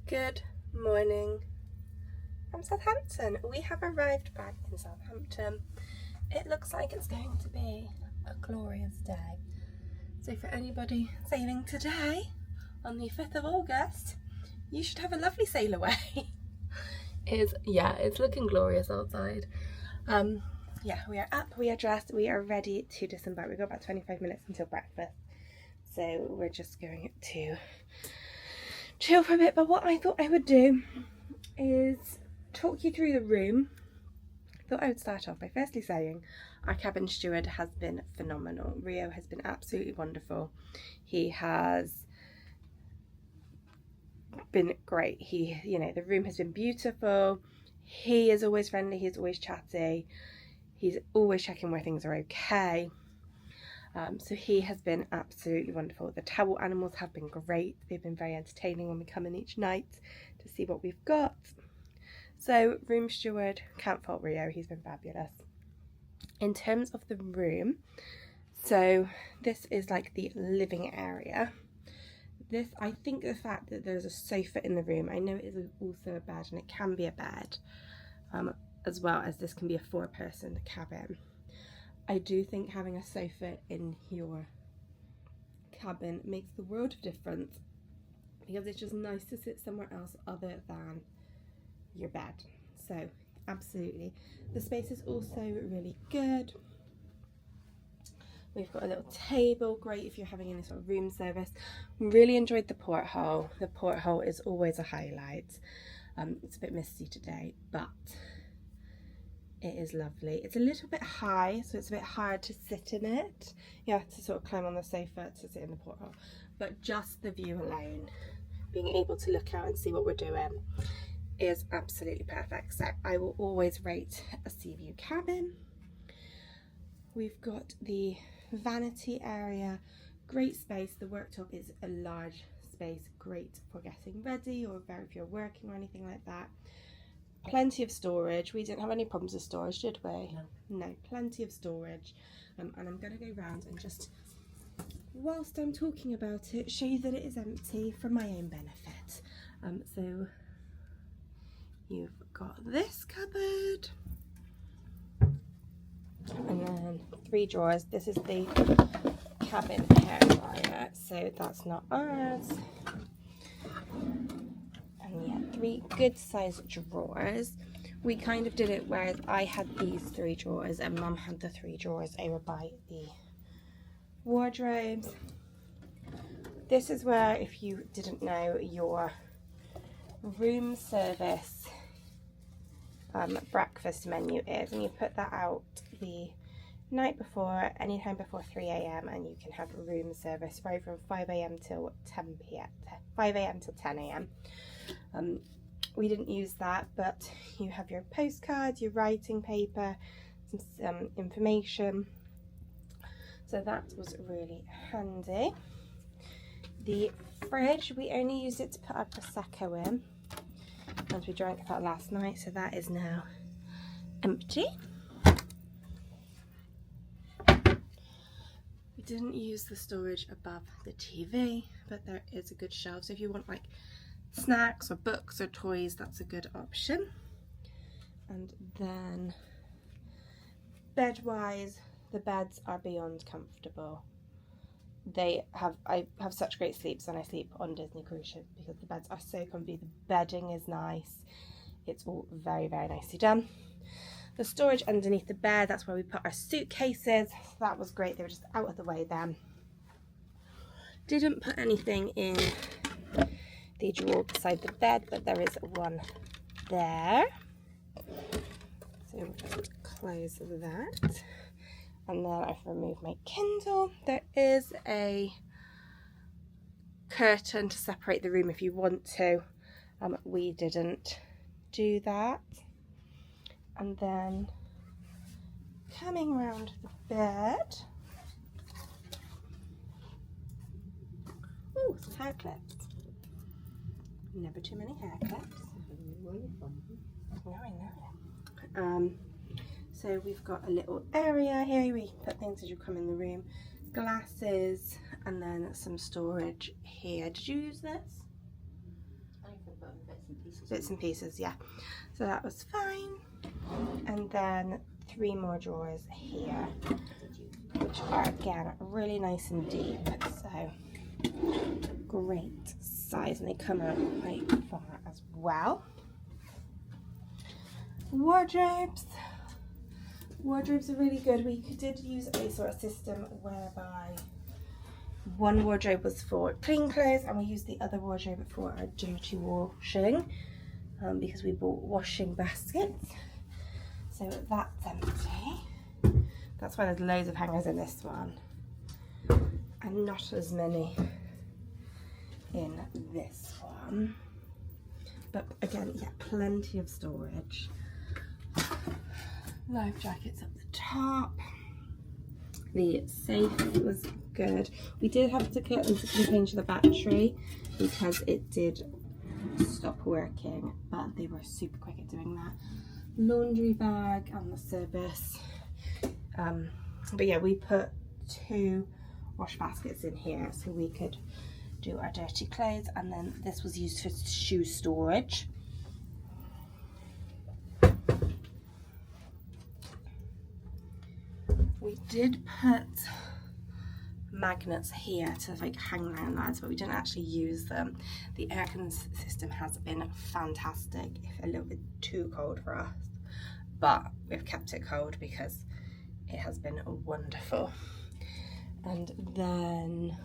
Good morning from Southampton. We have arrived back in Southampton. It looks like it's going to be a glorious day. So for anybody sailing today on the 5th of August, you should have a lovely sail away. It's looking glorious outside. We are up, we are dressed, we are ready to disembark. We've got about 25 minutes until breakfast. So we're just going to chill for a bit, but what I thought I would do is talk you through the room. I thought I would start off by firstly saying our cabin steward has been phenomenal. Rio has been absolutely wonderful. He has been great. The room has been beautiful. He is always friendly, he's always chatty, he's always checking where things are okay. So he has been absolutely wonderful. The towel animals have been great. They've been very entertaining when we come in each night to see what we've got. So room steward, can't fault Rio, he's been fabulous. In terms of the room, so this is like the living area. I think the fact that there's a sofa in the room, I know it is also a bed, and it can be a bed, as well as this can be a 4-person cabin. I do think having a sofa in your cabin makes the world of difference, because it's just nice to sit somewhere else other than your bed. So absolutely. The space is also really good. We've got a little table, great if you're having any sort of room service. Really enjoyed the porthole. The porthole is always a highlight. It's a bit misty today, but it is lovely. It's a little bit high, so it's a bit hard to sit in it. You have to sort of climb on the sofa to sit in the porthole. But just the view alone, being able to look out and see what we're doing, is absolutely perfect. So I will always rate a sea view cabin. We've got the vanity area, great space. The worktop is a large space, great for getting ready or if you're working or anything like that. Plenty of storage. We didn't have any problems with storage, did we? No, plenty of storage. And I'm going to go round and just, whilst I'm talking about it, show you that it is empty for my own benefit. So you've got this cupboard, and then 3 drawers. This is the cabin hair dryer, so that's not ours. And 3 good sized drawers. We kind of did it whereas I had these 3 drawers and Mum had the 3 drawers over by the wardrobes. This is where, if you didn't know, your room service breakfast menu is, and you put that out the night before, anytime before 3 AM, and you can have room service right from 5 AM till 10 PM, 5 AM till 10 AM. We didn't use that, but you have your postcards, your writing paper, some information, so that was really handy. The fridge, we only used it to put our Prosecco in, and we drank that last night, so that is now empty. We didn't use the storage above the TV, but there is a good shelf, so if you want like snacks or books or toys, that's a good option. And then bed wise, the beds are beyond comfortable. I have such great sleeps when I sleep on Disney cruise ships, because the beds are so comfy, the bedding is nice, it's all very, very nicely done. The storage underneath the bed, that's where we put our suitcases. That was great, they were just out of the way then. Didn't put anything in the drawer beside the bed, but there is one there. So we'll just close that. And then I've removed my Kindle. There is a curtain to separate the room if you want to. We didn't do that. And then coming around the bed. Oh, some hair clips. Never too many hair clips. Oh, I know. So we've got a little area here where you can put things as you come in the room. Glasses, and then some storage here. Did you use this? I can put Bits and pieces, yeah. So that was fine. And then 3 more drawers here, which are again really nice and deep. So great size, and they come out quite far as well. Wardrobes. Wardrobes are really good. We did use a sort of system whereby one wardrobe was for clean clothes and we used the other wardrobe for our dirty washing, because we bought washing baskets. So that's empty. That's why there's loads of hangers in this one and not as many in this one. But again, yeah, plenty of storage. Life jackets up the top. The safe was good. We did have to cut and change the battery because it did stop working, but they were super quick at doing that. Laundry bag on the service. But yeah, we put 2 wash baskets in here so we could do our dirty clothes, and then this was used for shoe storage. We did put magnets here to like hang around lads, but we didn't actually use them. The air conditioning system has been fantastic, if a little bit too cold for us, but we've kept it cold because it has been wonderful. And then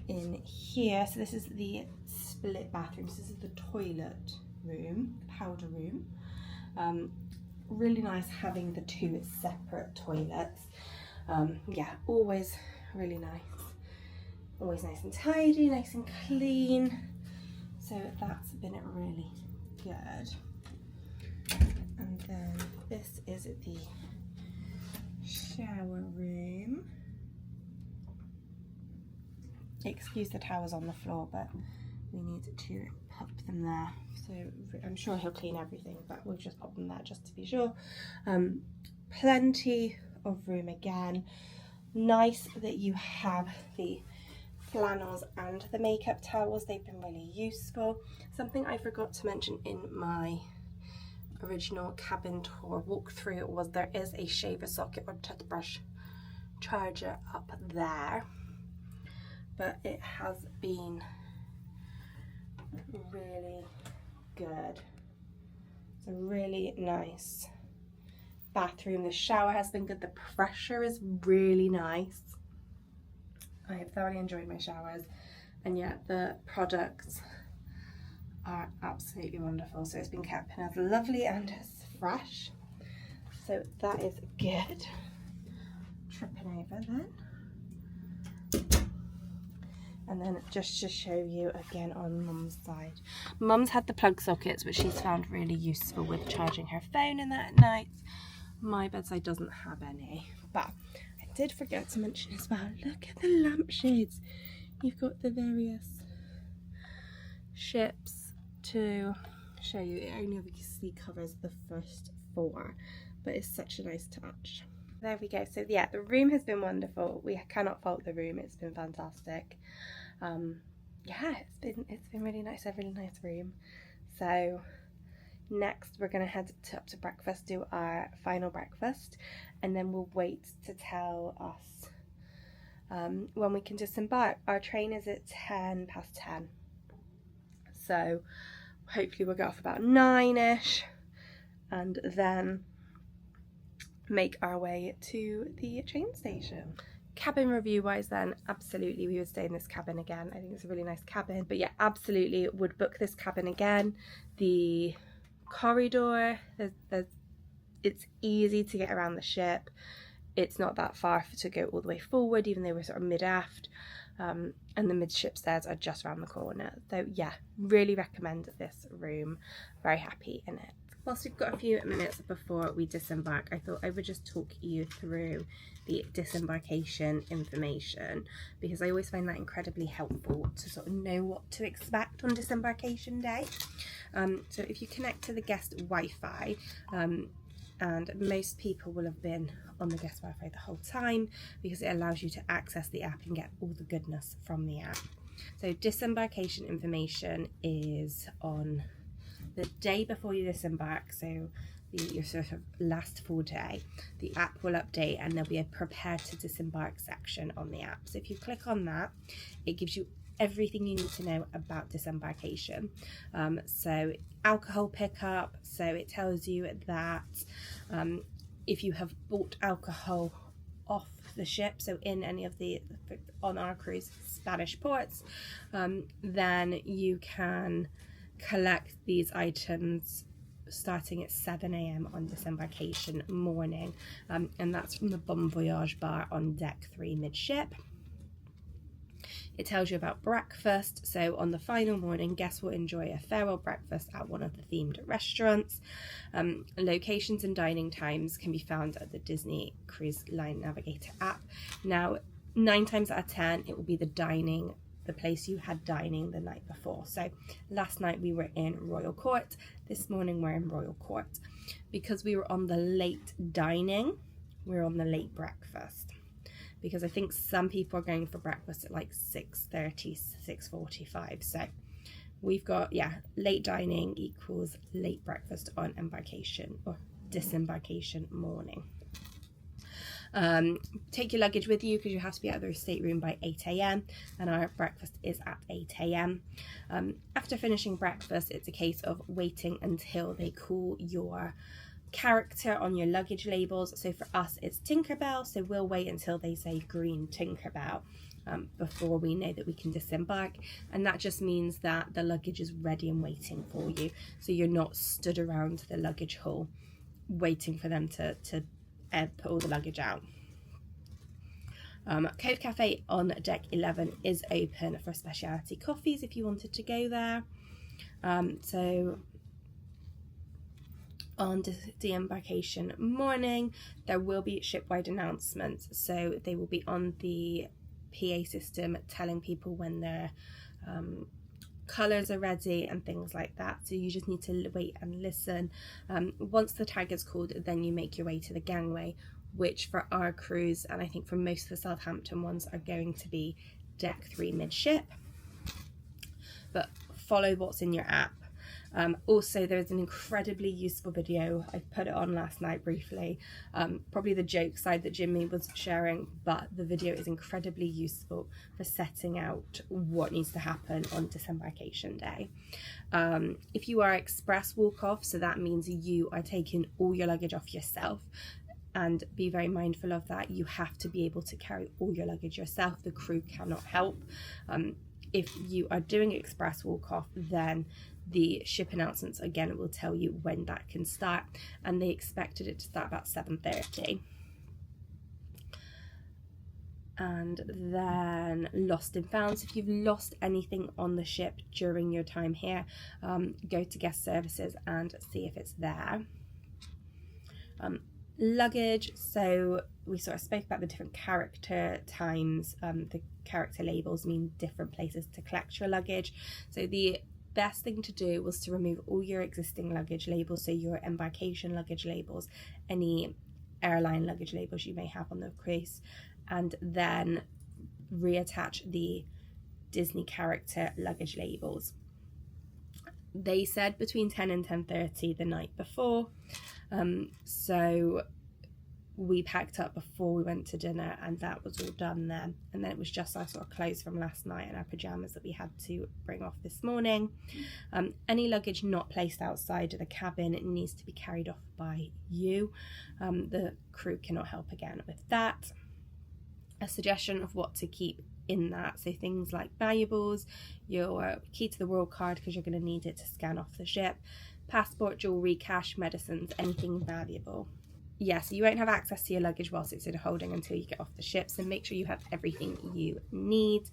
in here, so this is the split bathroom. So this is the toilet room, powder room. Really nice having the 2 separate toilets. Yeah, always really nice. Always nice and tidy, nice and clean. So that's been really good. And then this is the shower room. Excuse the towels on the floor, but we need to pop them there. So I'm sure he'll clean everything, but we'll just pop them there just to be sure. Plenty of room again. Nice that you have the flannels and the makeup towels. They've been really useful. Something I forgot to mention in my original cabin tour walkthrough was there is a shaver socket or toothbrush charger up there, but it has been really good. It's a really nice bathroom. The shower has been good. The pressure is really nice. I have thoroughly enjoyed my showers, and yet the products are absolutely wonderful. So it's been kept as lovely and as fresh. So that is good. Tripping over then. And then just to show you again on Mum's side. Mum's had the plug sockets, which she's found really useful with charging her phone and that at night. My bedside doesn't have any, but I did forget to mention as well, look at the lampshades. You've got the various ships to show you. It only obviously covers the first 4, but it's such a nice touch. There we go. So yeah, the room has been wonderful. We cannot fault the room. It's been fantastic. Yeah, it's been really nice. A really nice room. So next we're going to head up to breakfast, do our final breakfast, and then we'll wait to tell us when we can disembark. Our train is at 10:10, so hopefully we'll get off about 9ish and then make our way to the train station. Cabin review wise then, absolutely we would stay in this cabin again. I think it's a really nice cabin, but yeah, absolutely would book this cabin again. The corridor, it's easy to get around the ship. It's not that far to go all the way forward, even though we're sort of mid-aft, and the midship stairs are just around the corner. So yeah, really recommend this room. Very happy in it. Whilst we've got a few minutes before we disembark, I thought I would just talk you through the disembarkation information, because I always find that incredibly helpful to sort of know what to expect on disembarkation day. So if you connect to the guest Wi-Fi, and most people will have been on the guest Wi-Fi the whole time because it allows you to access the app and get all the goodness from the app. So disembarkation information is on the day before you disembark, so your sort of last full day. The app will update and there'll be a prepare to disembark section on the app. So if you click on that, it gives you everything you need to know about disembarkation. So alcohol pickup, so it tells you that if you have bought alcohol off the ship, so in any of the, on our cruise, Spanish ports, then you can collect these items starting at 7 a.m. on disembarkation morning, and that's from the Bon Voyage bar on deck 3 midship. It tells you about breakfast, so on the final morning, guests will enjoy a farewell breakfast at one of the themed restaurants. Locations and dining times can be found at the Disney Cruise Line Navigator app. Now, 9 times out of 10, it will be the place you had dining the night before. So last night we were in Royal Court, this morning we're in Royal Court. Because we were on the late dining, we're on the late breakfast, because I think some people are going for breakfast at like 6:30, 6:45. So we've got, late dining equals late breakfast on embarkation or disembarkation morning. Take your luggage with you because you have to be out of the stateroom by 8 a.m. and our breakfast is at 8 a.m. After finishing breakfast, it's a case of waiting until they call your character on your luggage labels. So for us it's Tinkerbell, so we'll wait until they say green Tinkerbell before we know that we can disembark, and that just means that the luggage is ready and waiting for you, so you're not stood around the luggage hall waiting for them to put all the luggage out. Cove Cafe on deck 11 is open for specialty coffees if you wanted to go there. So on de-embarkation morning, there will be shipwide announcements, so they will be on the PA system telling people when their colours are ready and things like that, so you just need to wait and listen. Once the tag is called, then you make your way to the gangway, which for our cruise, and I think for most of the Southampton ones, are going to be deck 3 midship. But follow what's in your app. Also, there's an incredibly useful video. I put it on last night briefly, probably the joke side that Jimmy was sharing, but the video is incredibly useful for setting out what needs to happen on disembarkation day. If you are express walk off, so that means you are taking all your luggage off yourself, and be very mindful of that. You have to be able to carry all your luggage yourself. The crew cannot help. If you are doing express walk off, then the ship announcements again will tell you when that can start, and they expected it to start about 7:30. And then lost and found. So if you've lost anything on the ship during your time here, go to guest services and see if it's there. Luggage, so we sort of spoke about the different character times. The character labels mean different places to collect your luggage. So the best thing to do was to remove all your existing luggage labels, so your embarkation luggage labels, any airline luggage labels you may have on the cruise, and then reattach the Disney character luggage labels. They said between 10 and 10:30 the night before, so we packed up before we went to dinner and that was all done then, and then it was just our sort of clothes from last night and our pajamas that we had to bring off this morning. Any luggage not placed outside of the cabin, it needs to be carried off by you. The crew cannot help again with that. A suggestion of what to keep in that, so things like valuables, your key to the world card because you're going to need it to scan off the ship, passport, jewellery, cash, medicines, anything valuable. Yes, you won't have access to your luggage whilst it's in holding until you get off the ship, so make sure you have everything you need.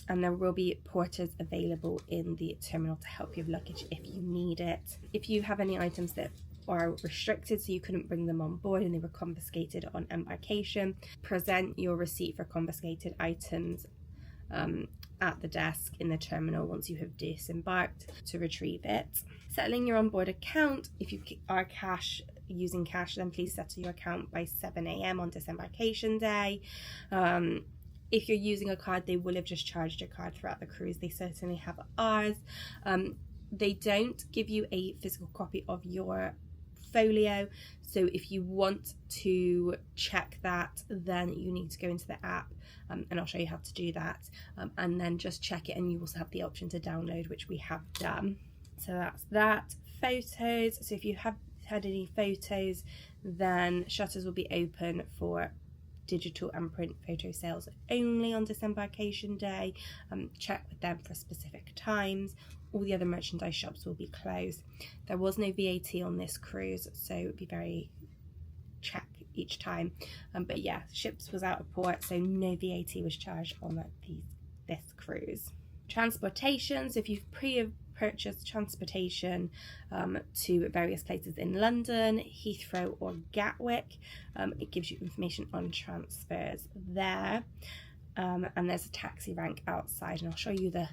And there will be porters available in the terminal to help you with luggage if you need it. If you have any items that are restricted, so you couldn't bring them on board and they were confiscated on embarkation, present your receipt for confiscated items at the desk in the terminal once you have disembarked to retrieve it. Settling your onboard account, if you are using cash, then please settle your account by 7 a.m. on disembarkation day. if you're using a card, they will have just charged your card throughout the cruise. They certainly have ours. They don't give you a physical copy of your folio, so if you want to check that, then you need to go into the app, and I'll show you how to do that, and then just check it, and you also have the option to download, which we have done. So that's that. Photos, so if you have had any photos, then shutters will be open for digital and print photo sales only on Disembarkation Day. Check with them for specific times. All the other merchandise shops will be closed. There was no VAT on this cruise, so it would be very check each time. But yeah, ships was out of port, so no VAT was charged on this cruise. Transportation, so if you've purchased transportation to various places in London, Heathrow or Gatwick, it gives you information on transfers there. And there's a taxi rank outside, and I'll show you the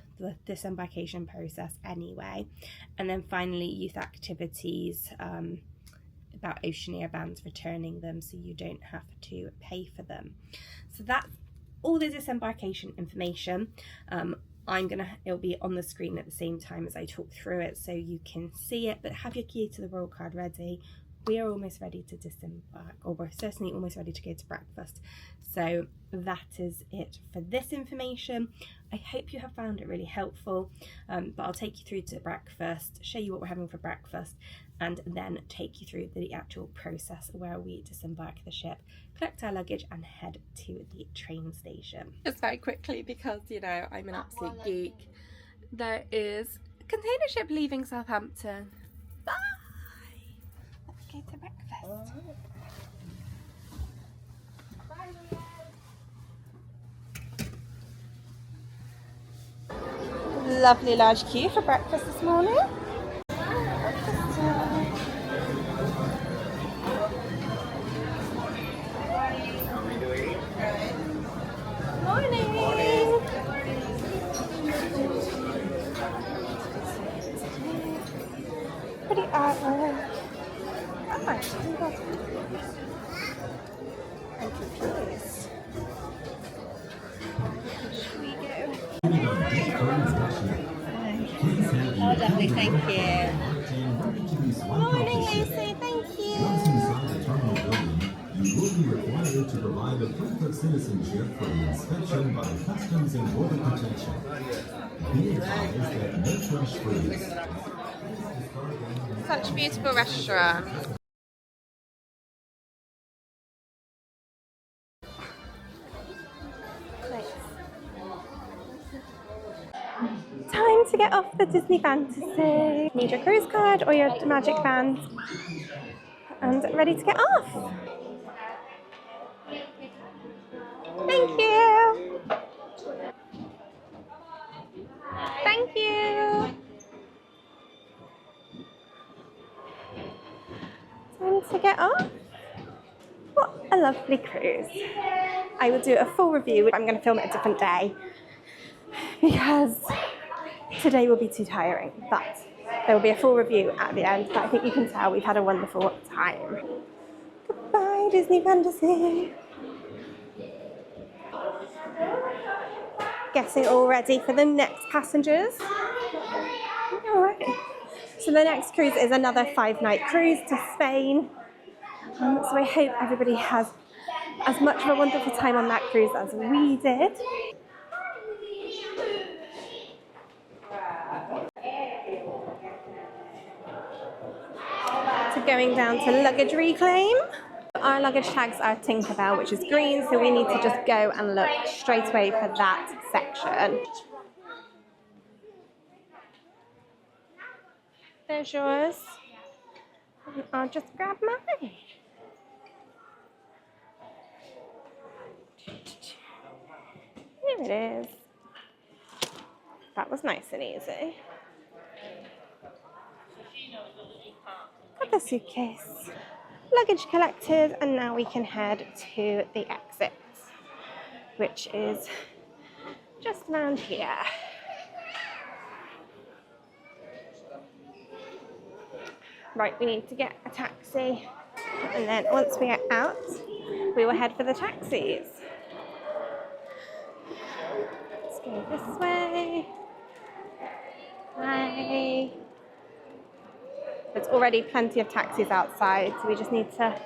disembarkation process anyway. And then finally, youth activities, about Oceaneer bands returning them, so you don't have to pay for them. So that's all the disembarkation information. It'll be on the screen at the same time as I talk through it, so you can see it, but have your key to the royal card ready. We are almost ready to disembark, or we're certainly almost ready to go to breakfast. So that is it for this information. I hope you have found it really helpful, but I'll take you through to breakfast, show you what we're having for breakfast, and then take you through the actual process where we disembark the ship, collect our luggage and head to the train station. Just very quickly, because you know I'm an absolute geek, there is a container ship leaving Southampton. Bye! Let's go to breakfast. Lovely large queue for breakfast this morning. Morning. Pretty artwork. Oh my God. I'm confused. Should we go? Oh, lovely, thank you. Morning, Lucy, thank you. Once inside the terminal building, you will be required to provide a proof of citizenship for the inspection by Customs and Border Protection. Be advised that no trash freeze. Such a beautiful restaurant. Time to get off the Disney Fantasy. Need your cruise card or your magic band, and ready to get off. Thank you. Thank you. Time to get off. What a lovely cruise. I will do a full review. I'm going to film it a different day because today will be too tiring, but there will be a full review at the end. But I think you can tell we've had a wonderful time. Goodbye, Disney Fantasy. Getting all ready for the next passengers. All right. So the next cruise is another 5-night cruise to Spain. So I hope everybody has as much of a wonderful time on that cruise as we did. So going down to luggage reclaim. Our luggage tags are Tinkerbell, which is green, so we need to just go and look straight away for that section. There's yours. And I'll just grab mine. Here it is. That was nice and easy. Got the suitcase. Luggage collected, and now we can head to the exit, which is just around here. Right, we need to get a taxi, and then once we are out, we will head for the taxis. Go this way. Hi. There's already plenty of taxis outside, so we just need to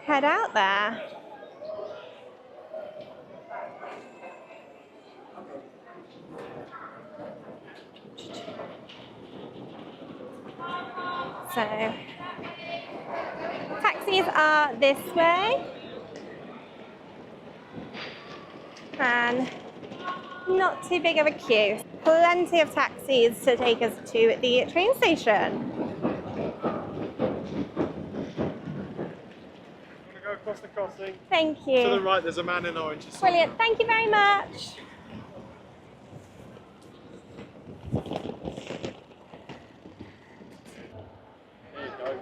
head out there. So, taxis are this way. And not too big of a queue. Plenty of taxis to take us to the train station. Go across the crossing. Thank you. To the right, there's a man in orange. Brilliant. Thank you very much. There you go.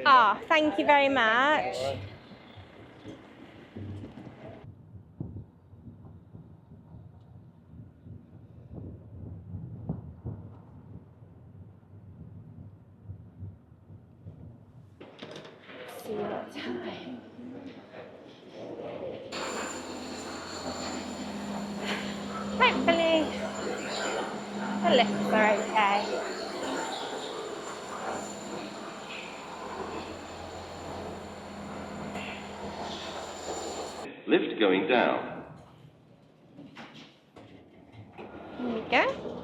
Ah, thank you very much. See what time. Hopefully the lifts are okay. Lift going down. There we go.